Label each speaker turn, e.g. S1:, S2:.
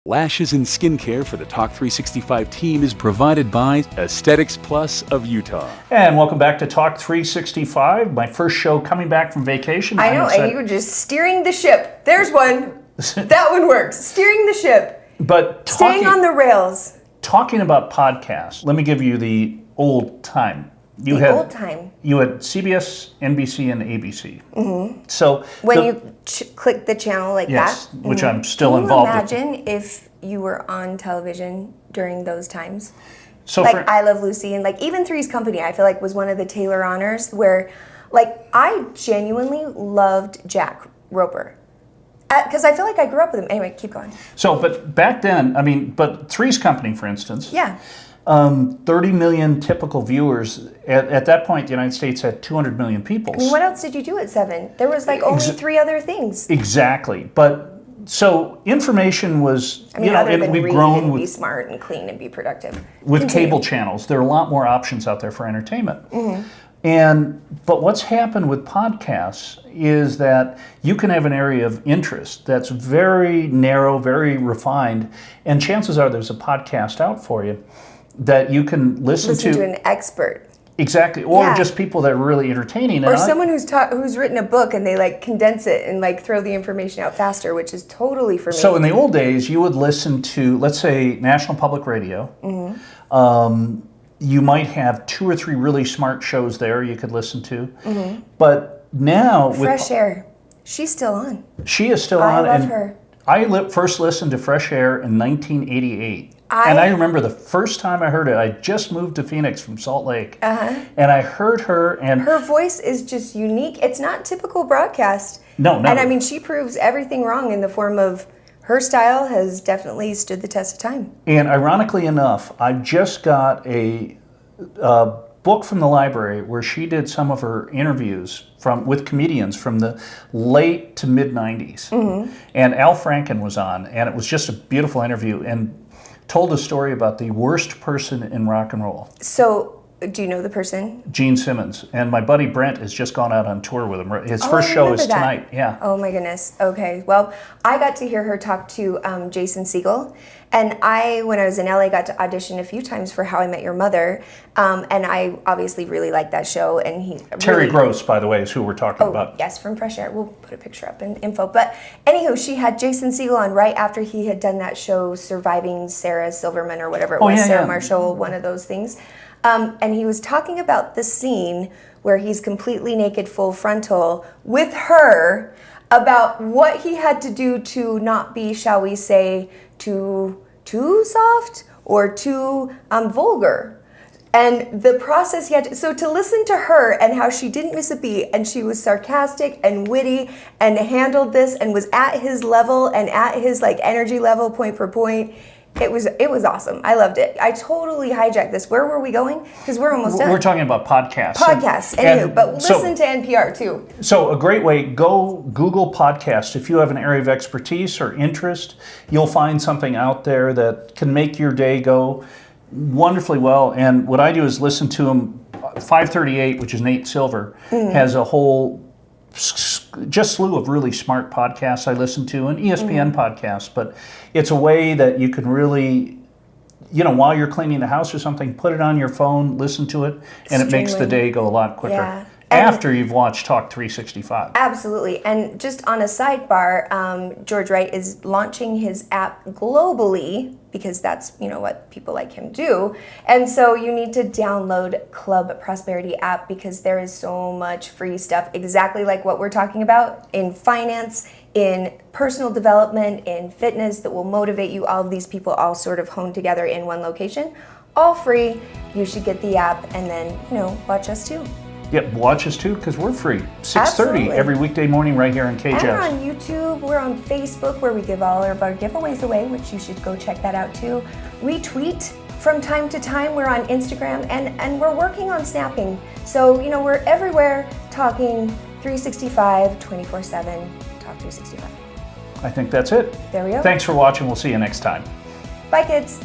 S1: Lashes and skincare for the Talk 365 team is provided by Aesthetics Plus of Utah.
S2: And welcome back to Talk 365, my first show coming back from vacation.
S3: I know, and you were just steering the ship. There's one. That one works. Steering the ship.
S2: But
S3: staying on the rails.
S2: Talking about podcasts, let me give you the old time. You had CBS, NBC, and ABC. Mm-hmm. So
S3: when you click the channel like
S2: yes,
S3: that,
S2: which I'm still involved in.
S3: Can you imagine if you were on television during those times?
S2: So
S3: like I Love Lucy and like even Three's Company, I feel like was one of the Taylor honors where like I genuinely loved Jack Roper. Because I feel like I grew up with him. Anyway, keep going.
S2: So, but back then, I mean, but Three's Company, for instance.
S3: Yeah.
S2: 30 million typical viewers. At that point, the United States had 200 million people.
S3: I mean, what else did you do at 7? There was like only 3 other things.
S2: Exactly. But so information was,
S3: I mean, other than
S2: we've
S3: read
S2: grown
S3: and
S2: with,
S3: be smart and clean and be productive.
S2: With cable channels, there are a lot more options out there for entertainment.
S3: Mm-hmm.
S2: But what's happened with podcasts is that you can have an area of interest that's very narrow, very refined, and chances are there's a podcast out for you that you can listen
S3: to an expert.
S2: Exactly, or just people that are really entertaining.
S3: Or someone who's written a book and they like condense it and like throw the information out faster, which is totally for me.
S2: So in the old days, you would listen to, let's say, National Public Radio. Mm-hmm. You might have 2 or 3 really smart shows there you could listen to. Mm-hmm. But now
S3: Fresh Air, she's still on.
S2: She is still on.
S3: I love her.
S2: I first listened to Fresh Air in 1988. And I remember the first time I heard it, I just moved to Phoenix from Salt Lake. Uh-huh. And I heard her and...
S3: Her voice is just unique. It's not typical broadcast.
S2: No.
S3: And I mean, she proves everything wrong in the form of her style has definitely stood the test of time.
S2: And ironically enough, I just got a book from the library where she did some of her interviews with comedians from the late to mid 90s. Mm-hmm. And Al Franken was on, and it was just a beautiful interview and told a story about the worst person in rock and roll.
S3: So, do you know the person?
S2: Gene Simmons. And my buddy Brent has just gone out on tour with him. His first show is tonight. Yeah.
S3: Oh my goodness. Okay. Well, I got to hear her talk to Jason Segel. And when I was in LA, got to audition a few times for How I Met Your Mother. And I obviously really liked that show. And
S2: Terry Gross, by the way, is who we're talking about.
S3: Yes, from Fresh Air. We'll put a picture up in info. But anywho, she had Jason Segel on right after he had done that show, Surviving Sarah Silverman or whatever it was. Sarah Marshall, one of those things. And he was talking about the scene where he's completely naked, full frontal, with her, about what he had to do to not be, shall we say, too soft or too vulgar. And the process he had to listen to her and how she didn't miss a beat and she was sarcastic and witty and handled this and was at his level and at his like energy level point per point. It was awesome. I loved it. I totally hijacked this. Where were we going? Because we're almost done.
S2: We're talking about podcasts.
S3: But listen to NPR too.
S2: So a great way, go Google podcast. If you have an area of expertise or interest, you'll find something out there that can make your day go wonderfully well. And what I do is listen to him. 538, which is Nate Silver, has a whole just slew of really smart podcasts I listen to, and ESPN podcasts, but it's a way that you can really, while you're cleaning the house or something, put it on your phone, listen to it, and it makes the day go a lot quicker.
S3: Yeah.
S2: After you've watched Talk 365.
S3: Absolutely. And just on a sidebar, George Wright is launching his app globally because that's, what people like him do. And so you need to download Club Prosperity app because there is so much free stuff exactly like what we're talking about in finance, in personal development, in fitness that will motivate you. All of these people all sort of honed together in one location. All free. You should get the app and then, watch us too.
S2: Yep, watch us too, because we're free. 6:30 every weekday morning right here on KJS.
S3: And we're on YouTube, we're on Facebook, where we give all of our giveaways away, which you should go check that out too. We tweet from time to time. We're on Instagram, and we're working on snapping. So, we're everywhere talking 365, 24/7, Talk 365.
S2: I think that's it.
S3: There we go.
S2: Thanks for watching. We'll see you next time.
S3: Bye, kids.